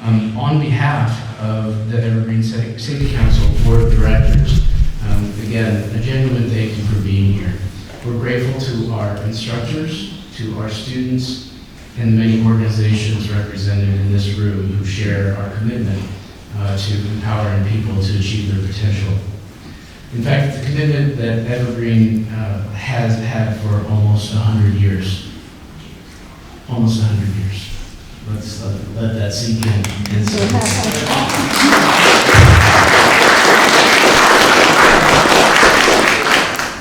On behalf of the Evergreen Safety Council Board of Directors, again, a genuine thank you for being here. We're grateful to our instructors, to our students, and the many organizations represented in this room who share our commitment to empowering people to achieve their potential. In fact, the commitment that Evergreen has had for almost 100 years. Almost 100 years. Let's let that sink in.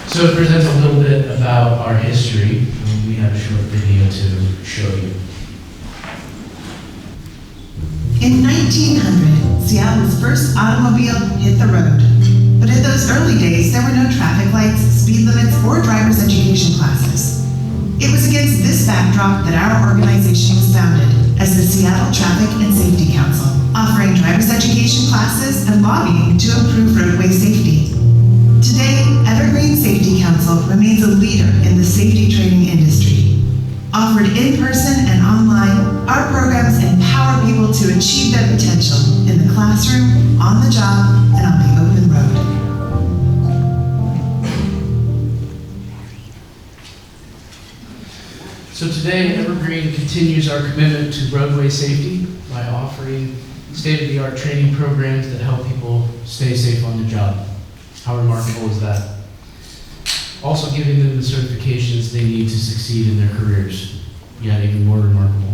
So it presents a little bit about our history. We have a short video to show you. In 1900, Seattle's first automobile hit the road. But in those early days, there were no traffic lights, speed limits, or driver's education classes. It was against this backdrop that our organization was founded as the Seattle Traffic and Safety Council, offering driver's education classes and lobbying to improve roadway safety. Today, Evergreen Safety Council remains a leader in the safety training industry. Offered in person and online, our programs empower people to achieve their potential in the classroom, on the job, and on the open road. So today, Evergreen continues our commitment to roadway safety by offering state-of-the-art training programs that help people stay safe on the job. How remarkable is that? Also giving them the certifications they need to succeed in their careers. Yet even more remarkable.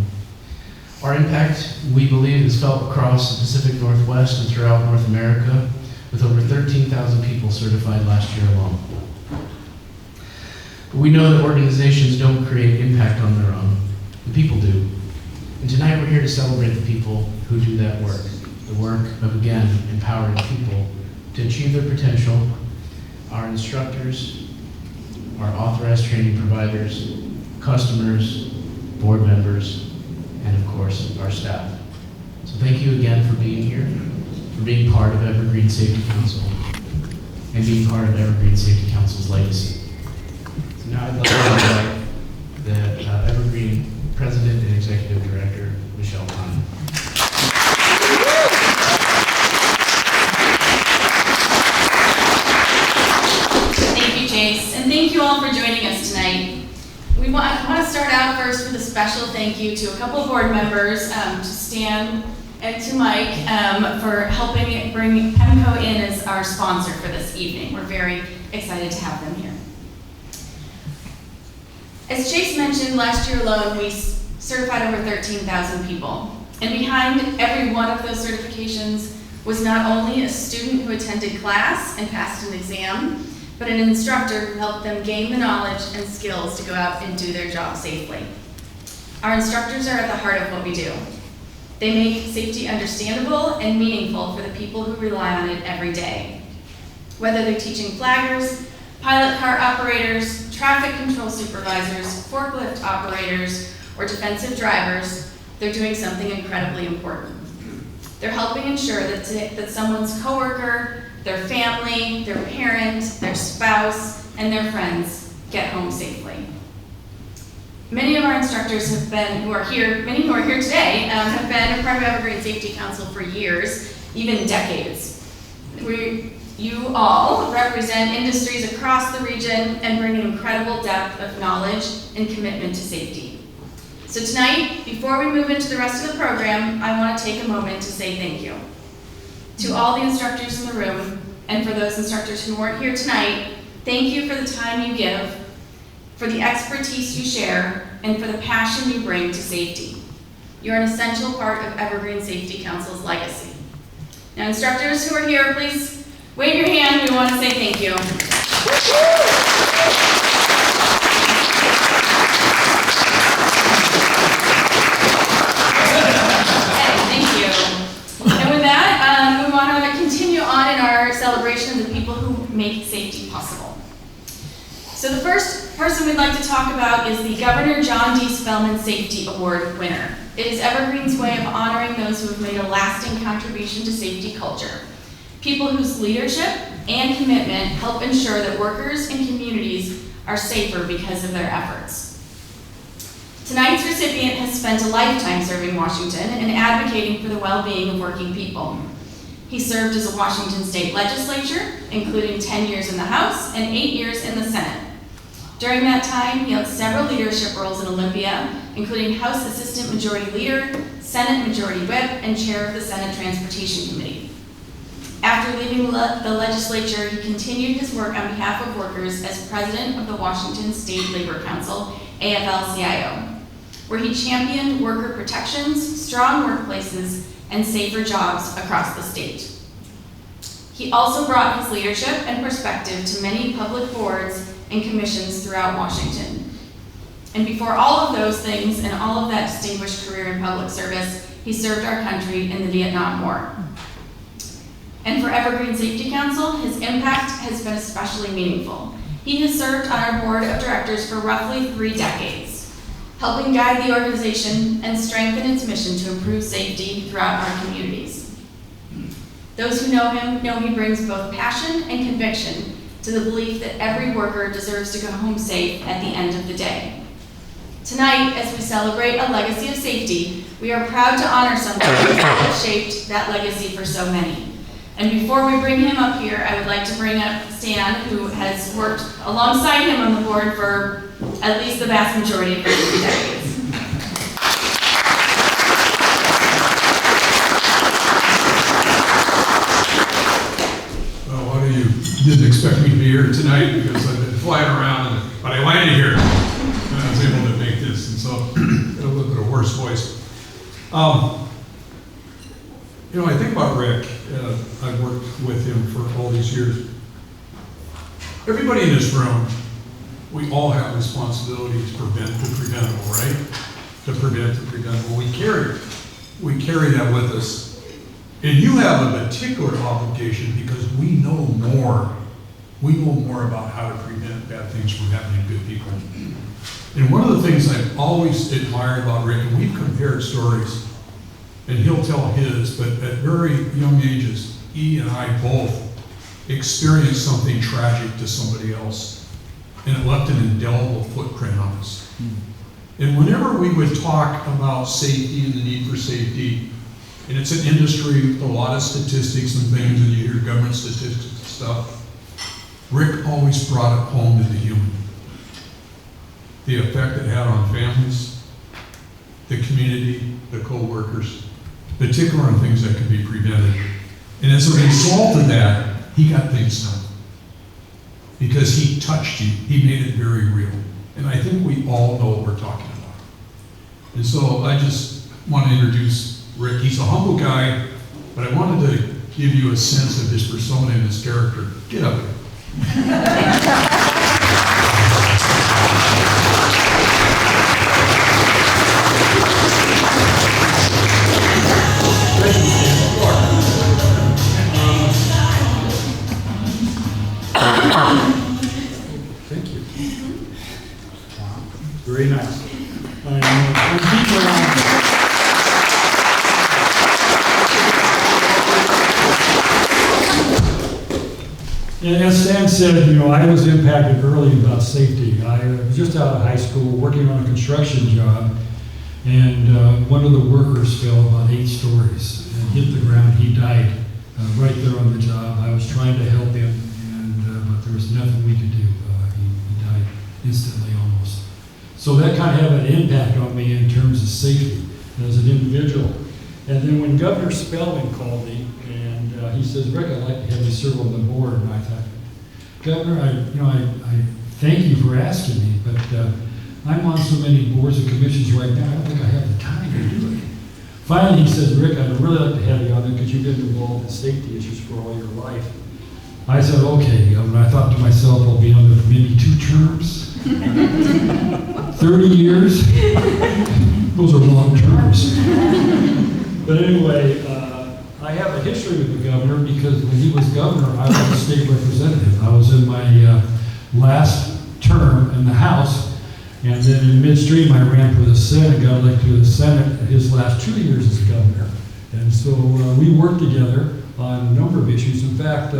Our impact, we believe, is felt across the Pacific Northwest and throughout North America, with over 13,000 people certified last year alone. But we know that organizations don't create impact on their own. The people do. And tonight we're here to celebrate the people who do that work. The work of, again, empowering people to achieve their potential. Our instructors, our authorized training providers, customers, board members, and of course, our staff. So thank you again for being here, for being part of Evergreen Safety Council, and being part of Evergreen Safety Council's legacy. So now I'd like to invite the Evergreen President and Executive Director, Michelle Kahn. Thank you, Chase, and thank you all for joining us tonight. I want to start out first with a special thank you to a couple of board members, to Stan and to Mike, for helping bring PEMCO in as our sponsor for this evening. We're very excited to have them here. As Chase mentioned, last year alone, we certified over 13,000 people. And behind every one of those certifications was not only a student who attended class and passed an exam, but an instructor who helped them gain the knowledge and skills to go out and do their job safely. Our instructors are at the heart of what we do. They make safety understandable and meaningful for the people who rely on it every day. Whether they're teaching flaggers, pilot car operators, traffic control supervisors, forklift operators, or defensive drivers, they're doing something incredibly important. They're helping ensure that someone's coworker, their family, their parent, their spouse, and their friends get home safely. Many of our instructors many who are here today, have been a part of Evergreen Safety Council for years, even decades. You all represent industries across the region and bring an incredible depth of knowledge and commitment to safety. So tonight, before we move into the rest of the program, I want to take a moment to say thank you. To all the instructors in the room, and for those instructors who weren't here tonight, thank you for the time you give, for the expertise you share, and for the passion you bring to safety. You're an essential part of Evergreen Safety Council's legacy. Now, instructors who are here, please wave your hand. We want to say thank you. Celebration of the people who make safety possible. So the first person we'd like to talk about is the Governor John D. Spellman Safety Award winner. It is Evergreen's way of honoring those who have made a lasting contribution to safety culture. People whose leadership and commitment help ensure that workers and communities are safer because of their efforts. Tonight's recipient has spent a lifetime serving Washington and advocating for the well-being of working people. He served as a Washington State Legislature, including 10 years in the House and 8 years in the Senate. During that time, he held several leadership roles in Olympia, including House Assistant Majority Leader, Senate Majority Whip, and Chair of the Senate Transportation Committee. After leaving the legislature, he continued his work on behalf of workers as president of the Washington State Labor Council, AFL-CIO, where he championed worker protections, strong workplaces, and safer jobs across the state. He also brought his leadership and perspective to many public boards and commissions throughout Washington. And before all of those things and all of that distinguished career in public service, he served our country in the Vietnam War. And for Evergreen Safety Council, his impact has been especially meaningful. He has served on our board of directors for roughly 3 decades, helping guide the organization and strengthen its mission to improve safety throughout our communities. Those who know him know he brings both passion and conviction to the belief that every worker deserves to go home safe at the end of the day. Tonight, as we celebrate a legacy of safety, we are proud to honor someone who has shaped that legacy for so many. And before we bring him up here, I would like to bring up Stan, who has worked alongside him on the board for at least the vast majority of his 3 decades. Well, one of you didn't expect me to be here tonight because I've been flying around, but I landed here and I was able to make this, and so got a little bit of hoarse voice. You know, I think about Rick. I've worked with him for all these years. Everybody in this room, we all have responsibilities to prevent the preventable, right? To prevent the preventable. We carry that with us. And you have a particular obligation because we know more. We know more about how to prevent bad things from happening to good people. And one of the things I've always admired about Rick, and we've compared stories, and he'll tell his, but at very young ages, he and I both experienced something tragic to somebody else, and it left an indelible footprint on us. And whenever we would talk about safety and the need for safety, and it's an industry with a lot of statistics and things, and you hear government statistics and stuff, Rick always brought it home to the human. The effect it had on families, the community, the co-workers, particularly on things that could be prevented. And as a result of that, he got things done. Because he touched you, he made it very real. And I think we all know what we're talking about. And so I just want to introduce Rick. He's a humble guy, but I wanted to give you a sense of his persona and his character. Get up here. Thank you. Very nice. And as Stan said, you know, I was impacted early about safety. I was just out of high school working on a construction job, and one of the workers fell about 8 stories and hit the ground. He died right there on the job. I was trying to help him, but there was nothing we could do. He died instantly almost. So that kind of had an impact on me in terms of safety as an individual. And then when Governor Spellman called me, and he says, Rick, I'd like to have you serve on the board. And I thought, Governor, I thank you for asking me, but I'm on so many boards and commissions right now, I don't think I have the time to do it. Finally, he says, Rick, I'd really like to have you on there because you've been involved in safety issues for all your life. I said, okay. And I thought to myself, I'll be on there for maybe 2 terms. 30 years. Those are long terms. But anyway, I have a history with the governor because when he was governor, I was a state representative. I was in my last term in the House, and then in midstream I ran for the Senate, got elected to the Senate his last 2 years as governor. And so we worked together on a number of issues. In fact,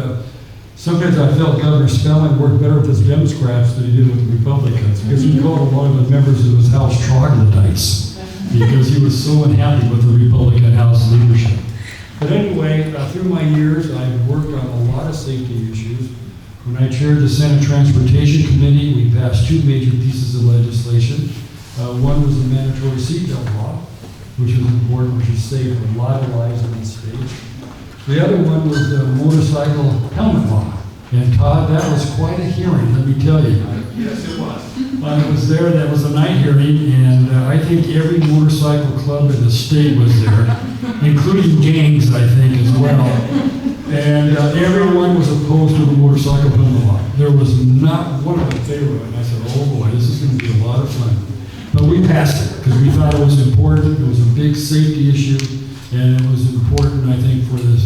Sometimes I felt Governor Spellman worked better with his Democrats than he did with the Republicans, because he called a lot of the members of his House troglodytes, because he was so unhappy with the Republican House leadership. But anyway, through my years, I've worked on a lot of safety issues. When I chaired the Senate Transportation Committee, we passed two major pieces of legislation. One was the mandatory seatbelt law, which was important, which has saved a lot of lives in this state. The other one was the motorcycle helmet law. And Todd, that was quite a hearing, let me tell you. Yes, it was. I was there, that was a night hearing, and I think every motorcycle club in the state was there, including gangs, I think, as well. And everyone was opposed to the motorcycle helmet law. There was not one of them in favor of it. And I said, oh boy, this is going to be a lot of fun. But we passed it, because we thought it was important. It was a big safety issue, and it was important, I think, for the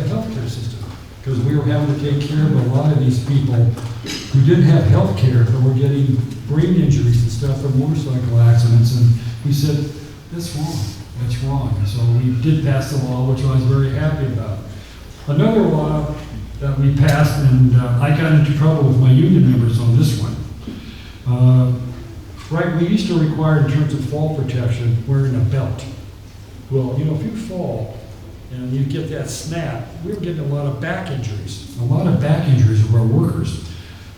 healthcare system. Because we were having to take care of a lot of these people who didn't have health care, but were getting brain injuries and stuff from motorcycle accidents. And we said, that's wrong, that's wrong. And so we did pass the law, which I was very happy about. Another law that we passed, and I got into trouble with my union members on this one. Right, we used to require, in terms of fall protection, wearing a belt. Well, you know, if you fall and you get that snap, we were getting a lot of back injuries. A lot of back injuries of our workers.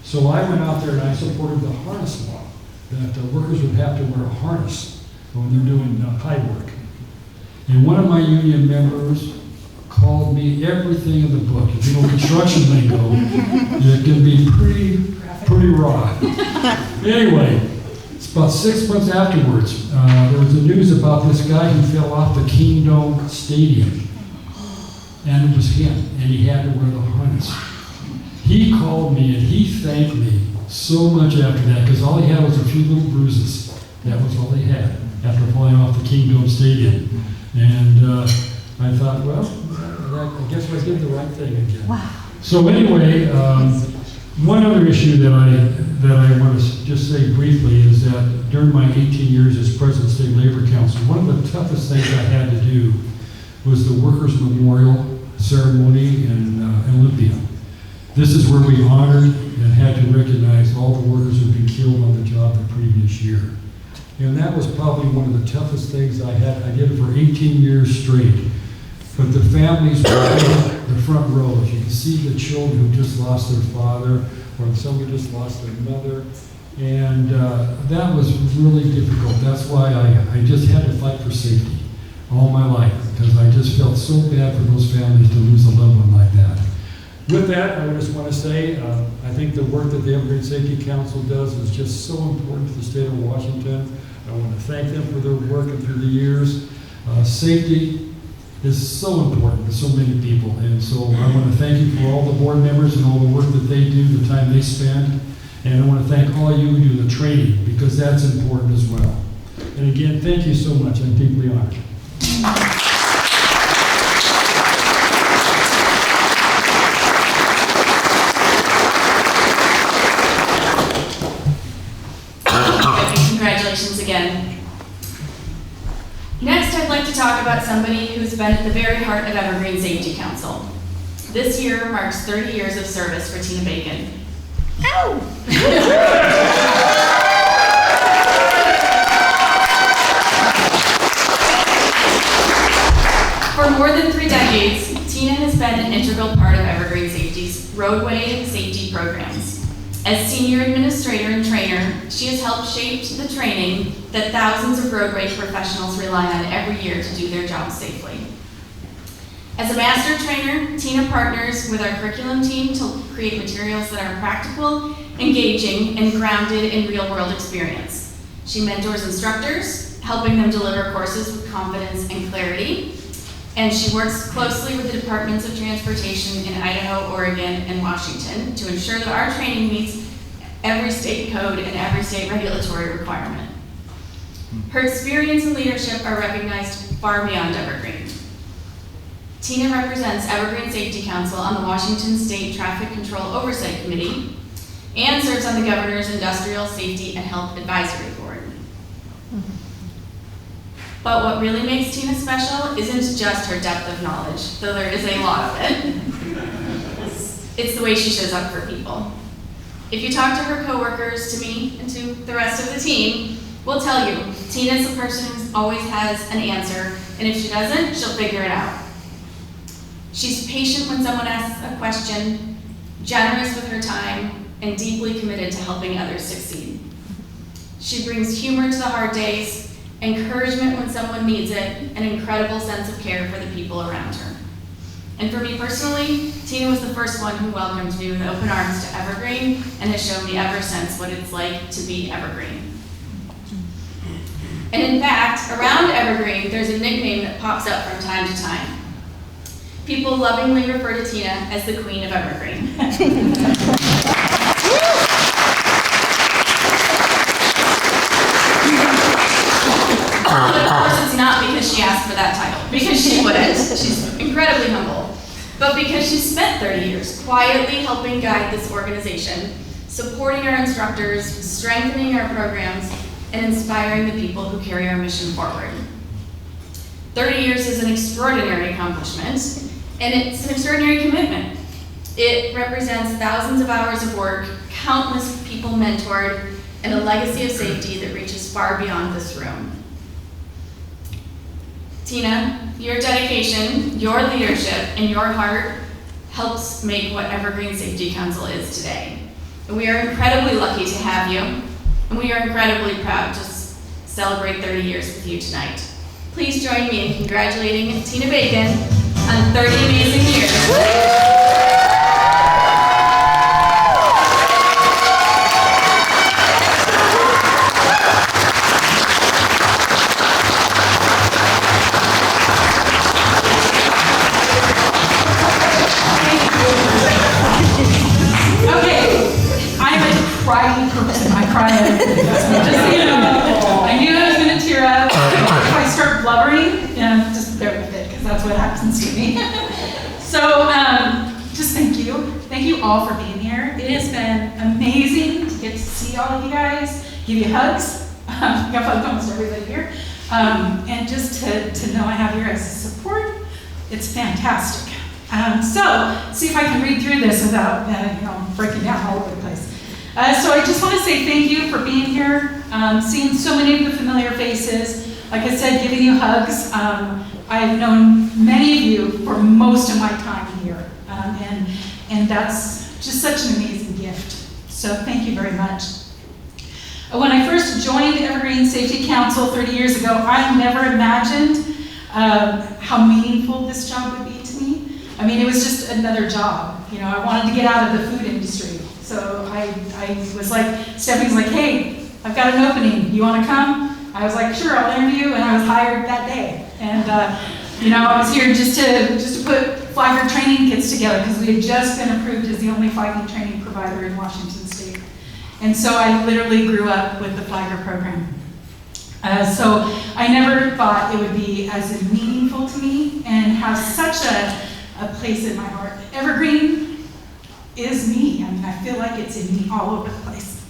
So I went out there and I supported the harness law, that workers would have to wear a harness when they're doing high work. And one of my union members called me everything in the book. If you know construction lingo, it can be pretty raw. Anyway, it's about 6 months afterwards, there was the news about this guy who fell off the Kingdom Stadium. And it was him, and he had to wear the harness. He called me and he thanked me so much after that, because all he had was a few little bruises. That was all he had after falling off the Kingdom Stadium. And I thought, well, I guess I did the right thing again. Wow. So anyway, one other issue that I want to just say briefly is that during my 18 years as President of State Labor Council, one of the toughest things I had to do was the Workers' Memorial Ceremony in Olympia. This is where we honored and had to recognize all the workers who had been killed on the job the previous year. And that was probably one of the toughest things I had. I did it for 18 years straight. But the families were in the front rows. You can see the children who just lost their father, or some who just lost their mother. And that was really difficult. That's why I just had to fight for safety all my life, because I just felt so bad for those families to lose a loved one like that. With that, I just want to say, I think the work that the Evergreen Safety Council does is just so important to the state of Washington. I want to thank them for their work and through the years. Safety is so important to so many people, and so I want to thank you for all the board members and all the work that they do, the time they spend, and I want to thank all of you who do the training, because that's important as well. And again, thank you so much. I'm deeply honored. Congratulations again. Next, I'd like to talk about somebody who's been at the very heart of Evergreen Safety Council. This year marks 30 years of service for Tina Bacon. Ow! For more than 3 decades, Tina has been an integral part of Evergreen Safety's roadway safety programs. As senior administrator and trainer, she has helped shape the training that thousands of roadway professionals rely on every year to do their jobs safely. As a master trainer, Tina partners with our curriculum team to create materials that are practical, engaging, and grounded in real-world experience. She mentors instructors, helping them deliver courses with confidence and clarity. And she works closely with the Departments of Transportation in Idaho, Oregon, and Washington to ensure that our training meets every state code and every state regulatory requirement. Her experience and leadership are recognized far beyond Evergreen. Tina represents Evergreen Safety Council on the Washington State Traffic Control Oversight Committee and serves on the Governor's Industrial Safety and Health Advisory Board. But what really makes Tina special isn't just her depth of knowledge, though there is a lot of it. It's the way she shows up for people. If you talk to her coworkers, to me, and to the rest of the team, we'll tell you, Tina's the person who always has an answer, and if she doesn't, she'll figure it out. She's patient when someone asks a question, generous with her time, and deeply committed to helping others succeed. She brings humor to the hard days, encouragement when someone needs it, an incredible sense of care for the people around her. And for me personally, Tina was the first one who welcomed me with open arms to Evergreen and has shown me ever since what it's like to be Evergreen. And in fact, around Evergreen, there's a nickname that pops up from time to time. People lovingly refer to Tina as the Queen of Evergreen. But of course, it's not because she asked for that title, because she wouldn't. She's incredibly humble. But because she spent 30 years quietly helping guide this organization, supporting our instructors, strengthening our programs, and inspiring the people who carry our mission forward. 30 years is an extraordinary accomplishment, and it's an extraordinary commitment. It represents thousands of hours of work, countless people mentored, and a legacy of safety that reaches far beyond this room. Tina, your dedication, your leadership, and your heart helps make what Evergreen Safety Council is today. And we are incredibly lucky to have you, and we are incredibly proud to celebrate 30 years with you tonight. Please join me in congratulating Tina Bacon on 30 amazing years. Crying person. I cry at just so you know. I knew I was going to tear up. If I start blubbering, just bear with it, because that's what happens to me. So, just thank you. Thank you all for being here. It has been amazing to get to see all of you guys, give you hugs. I've hugged almost everybody here. And just to know I have your guys' support, it's fantastic. So, see if I can read through this without breaking down all over the place. So I just want to say thank you for being here, seeing so many of the familiar faces. Like I said, giving you hugs. I've known many of you for most of my time here, and that's just such an amazing gift. So thank you very much. When I first joined Evergreen Safety Council 30 years ago, I never imagined how meaningful this job would be to me. I mean, it was just another job. I wanted to get out of the food industry. So I was like, Stephanie's like, hey, I've got an opening. You want to come? I was like, sure, I'll interview, and I was hired that day. And I was here just to put flagger training kits together because we had just been approved as the only flagging training provider in Washington State. And so I literally grew up with the flagger program. So I never thought it would be as meaningful to me and have such a place in my heart. Evergreen is me. I mean, I feel like it's in me all over the place.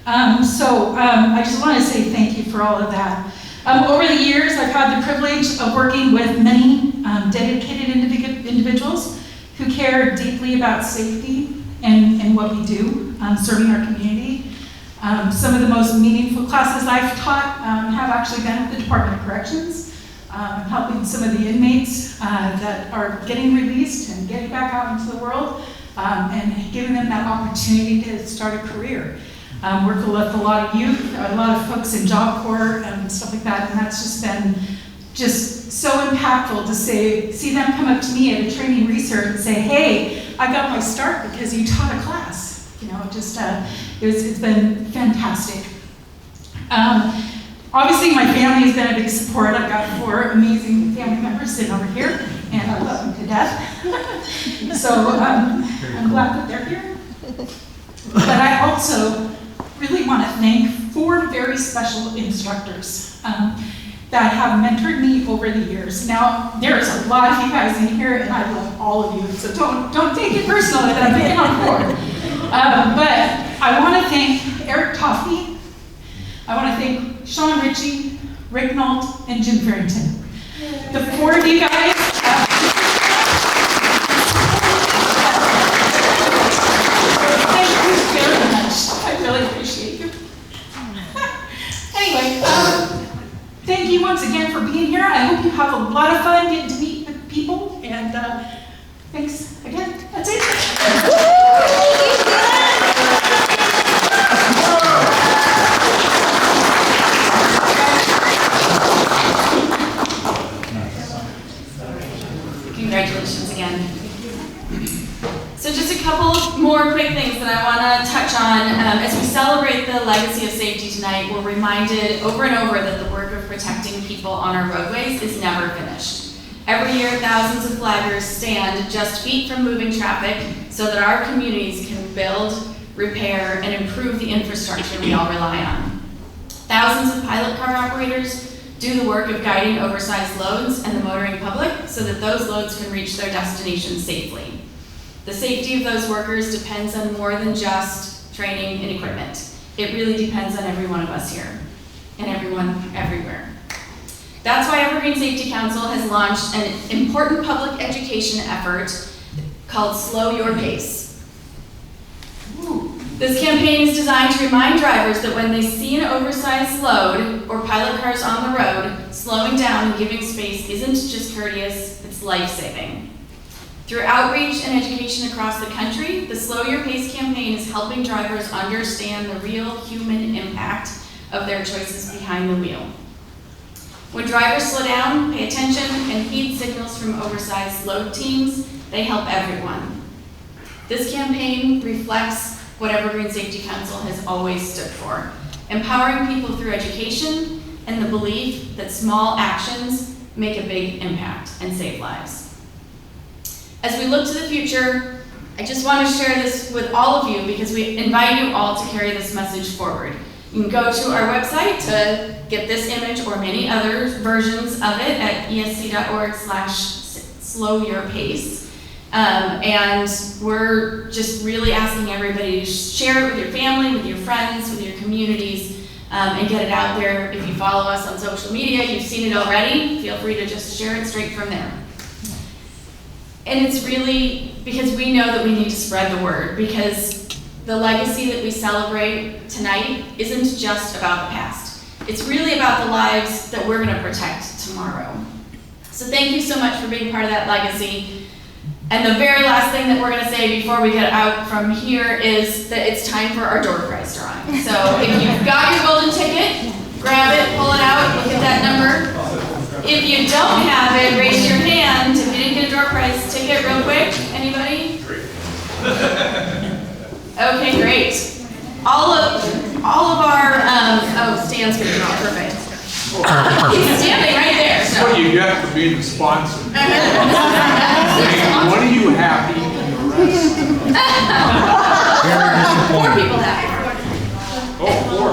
I just want to say thank you for all of that. Over the years, I've had the privilege of working with many dedicated individuals who care deeply about safety and what we do, serving our community. Some of the most meaningful classes I've taught have actually been at the Department of Corrections, helping some of the inmates that are getting released and getting back out into the world, and giving them that opportunity to start a career. Work with a lot of youth, a lot of folks in Job Corps and stuff like that, and that's just been so impactful to see them come up to me at a training research and say, hey, I got my start because you taught a class. It's been fantastic. Obviously, my family has been a big support. I've got 4 amazing family members sitting over here, and I love them to death. So I'm glad that they're here. But I also really want to thank 4 very special instructors that have mentored me over the years. Now, there's a lot of you guys in here, and I love all of you, so don't take it personally that I'm picking on 4. But I want to thank Eric Toffey. I want to thank Sean Ritchie, Rick Nault, and Jim Farrington. The 4 of you guys fun getting to meet with people, and thanks again. That's it. Congratulations again. So just a couple more quick things that I want to touch on. As we celebrate the legacy of safety tonight, we're reminded over and over that the work of protecting people on our roadways is never finished. Every year, thousands of flaggers stand just feet from moving traffic so that our communities can build, repair, and improve the infrastructure we all rely on. Thousands of pilot car operators do the work of guiding oversized loads and the motoring public so that those loads can reach their destinations safely. The safety of those workers depends on more than just training and equipment. It really depends on every one of us here and everyone everywhere. That's why Evergreen Safety Council has launched an important public education effort called Slow Your Pace. This campaign is designed to remind drivers that when they see an oversized load or pilot cars on the road, slowing down and giving space isn't just courteous, it's life-saving. Through outreach and education across the country, the Slow Your Pace campaign is helping drivers understand the real human impact of their choices behind the wheel. When drivers slow down, pay attention, and heed signals from oversized load teams, they help everyone. This campaign reflects what Evergreen Safety Council has always stood for, empowering people through education and the belief that small actions make a big impact and save lives. As we look to the future, I just want to share this with all of you because we invite you all to carry this message forward. You can go to our website to get this image or many other versions of it at esc.org/slowyourpace. And we're just really asking everybody to share it with your family, with your friends, with your communities, and get it out there. If you follow us on social media, you've seen it already, feel free to just share it straight from there. And it's really because we know that we need to spread the word, because the legacy that we celebrate tonight isn't just about the past. It's really about the lives that we're going to protect tomorrow. So thank you so much for being part of that legacy. And the very last thing that we're going to say before we get out from here is that it's time for our door prize drawing. So if you've got your golden ticket, grab it, pull it out, look at that number. If you don't have it, raise your hand. If you didn't get a door prize ticket real quick, anybody? Okay, great. All of our, Stan's gonna draw, perfect. He's standing right there, so. What do you get for being the sponsor? One of you happy and the rest. Four people happy. Oh, four.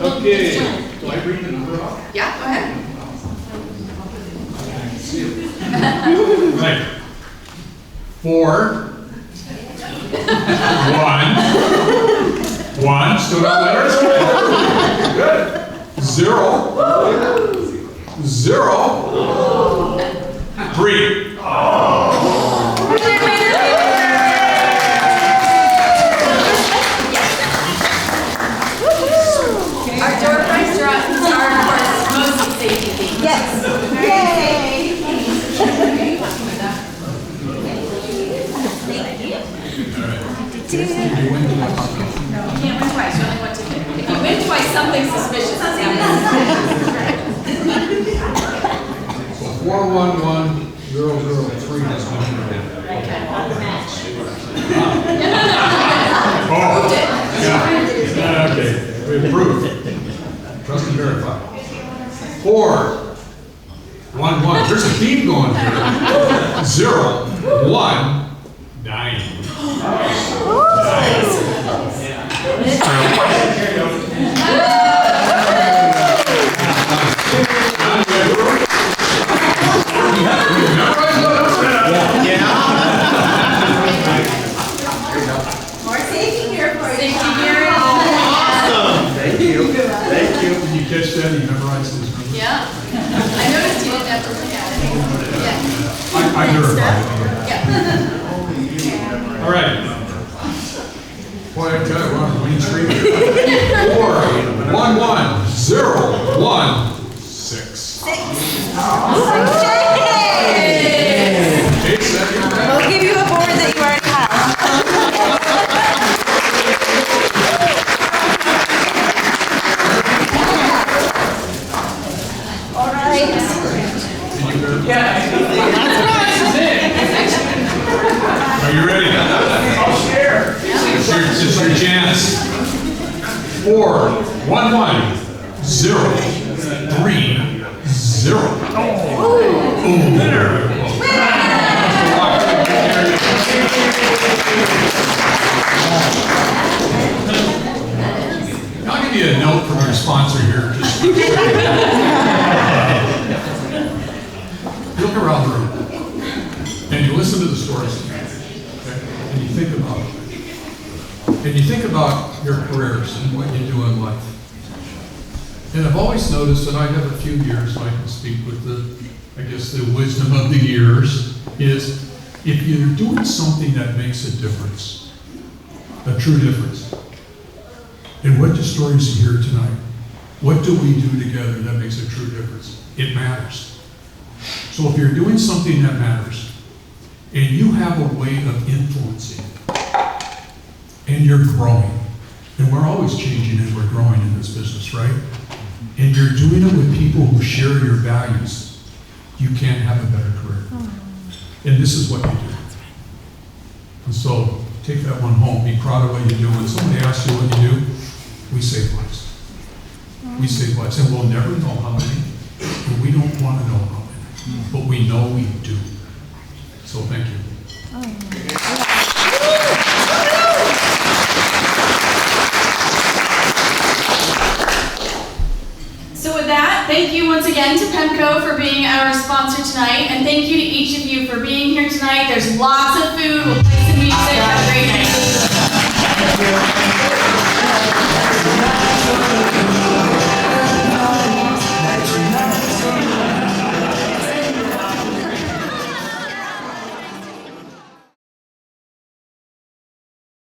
Okay, do I read the number off? Yeah, go ahead. Right. 4, 1, still got letters? Good. 0, 0, 3. Our door prize drawings are, of course, mostly safety themed. Yes. Yay! You can't win twice, you only want to win. If you win twice, something suspicious is happening. 411003 is one. Oh, yeah. Okay, we approved. Trust and verify. 4, 1, 1. There's a theme going here. 0, 1, 9. More safety gear for you. Safety gear. Awesome. Thank you. Thank you. Did you catch that? You memorized this number? Yeah. I noticed you didn't have to look at it. Yeah. I verified it. Yeah. All right. Boy, I tell you, we're on a winning streak. 4, 1, 1, 0, 1, 6. Okay. Are you ready? I'll share. This is your chance. 4, 1, 1, 0, 3, 0. Ooh. Winner. I'll give you a note from your sponsor here. Just look around the room and you listen to the stories, okay? And you think about it. And you think about your careers and what you do in life. And I've always noticed, and I have a few years, so I can speak with the wisdom of the years, is if you're doing something that makes a difference, a true difference. And what the stories you hear tonight, what do we do together that makes a true difference? It matters. So if you're doing something that matters, and you have a way of influencing, and you're growing, and we're always changing as we're growing in this business, right? And you're doing it with people who share your values, you can't have a better career. And this is what you do. And so, take that one home, be proud of what you do. When somebody asks you what you do, we save lives. We save lives, and we'll never know how many, and we don't want to know how many, but we know we do. So thank you. So with that, thank you once again to PEMCO for being our sponsor tonight, and thank you to each of you for being here tonight. There's lots of food, we'll play some music.